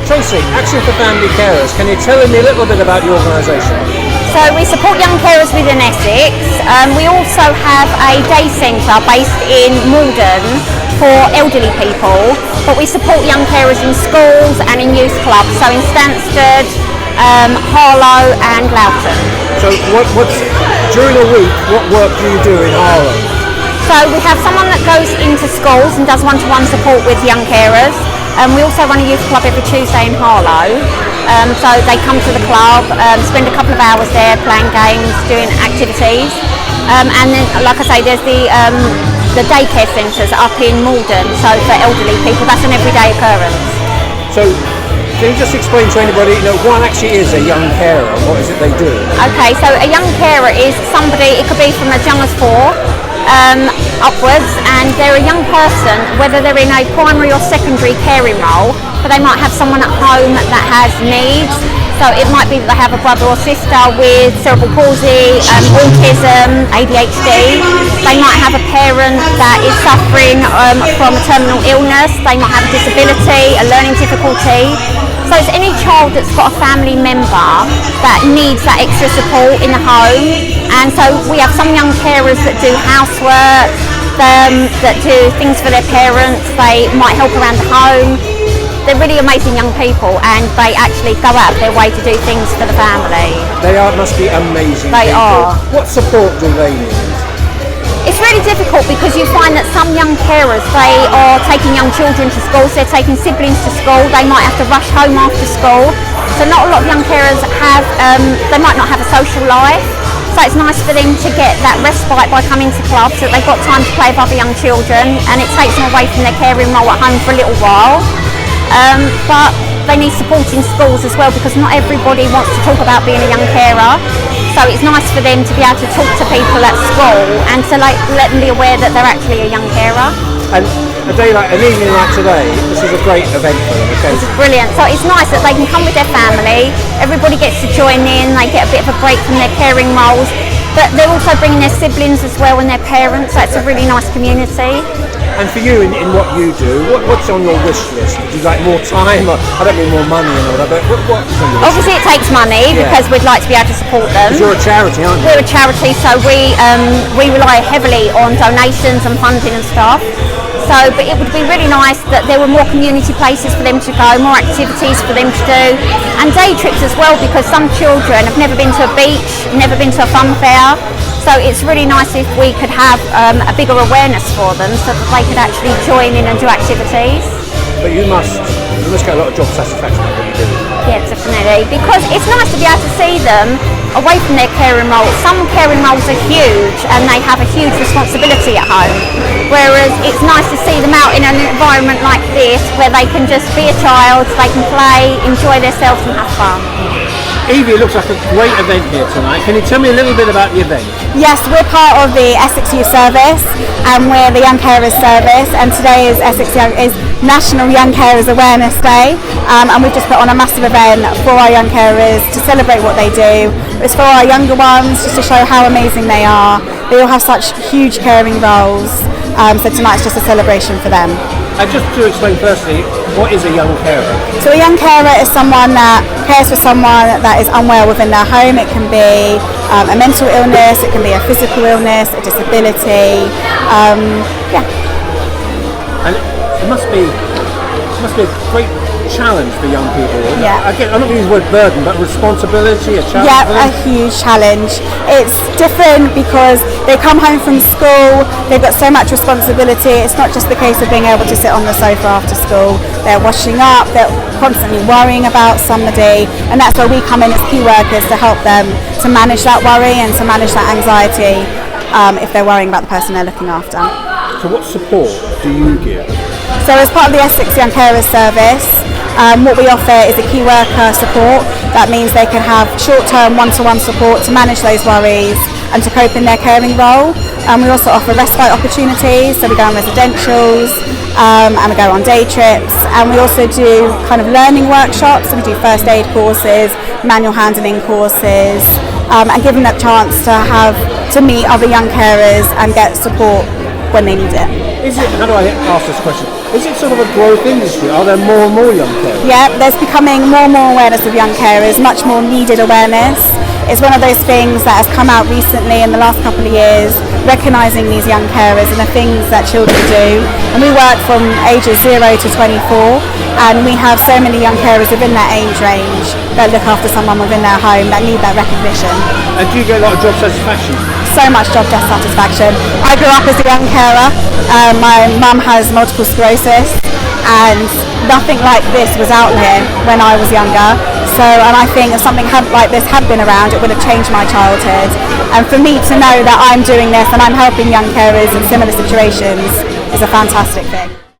Tracy, Action for Family Carers, can you tell me a little bit about your organisation? So we support young carers within Essex. We also have a day centre based in Malden for elderly people, but we support young carers in schools and in youth clubs, so in Stansted, Harlow and Loughton. So during a week, what work do you do in Harlow? So we have someone that goes into schools and does one-to-one support with young carers. We also run a youth club every Tuesday in Harlow. So they come to the club, spend a couple of hours there playing games, doing activities. And then, like I say, there's the daycare centres up in Malden, so for elderly people, that's an everyday occurrence. So can you just explain to anybody, what actually is a young carer? What is it they do? Okay, so a young carer is somebody, it could be from as young as 4, upwards, and they're a young person, whether they're in a primary or secondary caring role, but they might have someone at home that has needs. So it might be that they have a brother or sister with cerebral palsy, autism, ADHD. They might have a parent that is suffering from a terminal illness. They might have a disability, a learning difficulty. So it's any child that's got a family member that needs that extra support in the home. And so we have some young carers that do housework, that do things for their parents. They might help around the home. They're really amazing young people, and they actually go out of their way to do things for the family. They must be amazing. They people. are. What support do they need? It's really difficult because you find that some young carers, they are taking young children to school, so they're taking siblings to school. They might have to rush home after school. So not a lot of young carers have, they might not have a social life. So it's nice for them to get that respite by coming to clubs, so that they've got time to play with other young children, and it takes them away from their caring role at home for a little while. But they need support in schools as well, because not everybody wants to talk about being a young carer. So it's nice for them to be able to talk to people at school and to let them be aware that they're actually a young carer. And an evening like today, this is a great event for them. Okay? This is brilliant. So it's nice that they can come with their family, everybody gets to join in, they get a bit of a break from their caring roles, but they're also bringing their siblings as well and their parents, so it's a really nice community. And for you, in what you do, what's on your wish list? Would you like more time? I don't mean more money and all that, but what's on your wish list? Obviously it takes money, because we'd like to be able to support them. Because you're a charity, aren't you? We're a charity, so we rely heavily on donations and funding and stuff. So, but it would be really nice that there were more community places for them to go, more activities for them to do, and day trips as well, because some children have never been to a beach, never been to a fun fair. So it's really nice if we could have a bigger awareness for them, so that they could actually join in and do activities. But you must get a lot of job satisfaction out of what you do. Yeah, definitely, because it's nice to be able to see them away from their caring role. Some caring roles are huge and they have a huge responsibility at home, whereas it's nice to see them out in an environment like this where they can just be a child, they can play, enjoy themselves and have fun. Evie, it looks like a great event here tonight. Can you tell me a little bit about the event? Yes, we're part of the Essex Youth Service, and we're the Young Carers Service, and today is National Young Carers Awareness Day, and we've just put on a massive event for our young carers to celebrate what they do. It's for our younger ones, just to show how amazing they are. They all have such huge caring roles, so tonight's just a celebration for them. And just to explain firstly, what is a young carer? So a young carer is someone that cares for someone that is unwell within their home. It can be a mental illness, it can be a physical illness, a disability. And it must be a great challenge for young people. Yeah. Again, I'm not going to use the word burden, but responsibility, a challenge. Yeah, a huge challenge. It's different because they come home from school, they've got so much responsibility. It's not just the case of being able to sit on the sofa after school. They're washing up, they're constantly worrying about somebody, and that's where we come in as key workers to help them to manage that worry and to manage that anxiety if they're worrying about the person they're looking after. So what support do you give? So as part of the Essex Young Carers Service, what we offer is a key worker support. That means they can have short-term one-to-one support to manage those worries and to cope in their caring role. We also offer respite opportunities, so we go on residentials and we go on day trips, and we also do kind of learning workshops. So we do first aid courses, manual handling courses, and give them that chance to meet other young carers and get support when they need it. Is it, how do I ask this question? Is it sort of a growth industry? Are there more and more young carers? Yeah, there's becoming more and more awareness of young carers, much more needed awareness. It's one of those things that has come out recently in the last couple of years, recognising these young carers and the things that children do. And we work from ages 0 to 24, and we have so many young carers within that age range that look after someone within their home that need that recognition. And do you get a lot of job satisfaction? So much job satisfaction. I grew up as a young carer. My mum has multiple sclerosis, and nothing like this was out here when I was younger. So, and I think if something like this had been around, it would have changed my childhood. And for me to know that I'm doing this and I'm helping young carers in similar situations is a fantastic thing.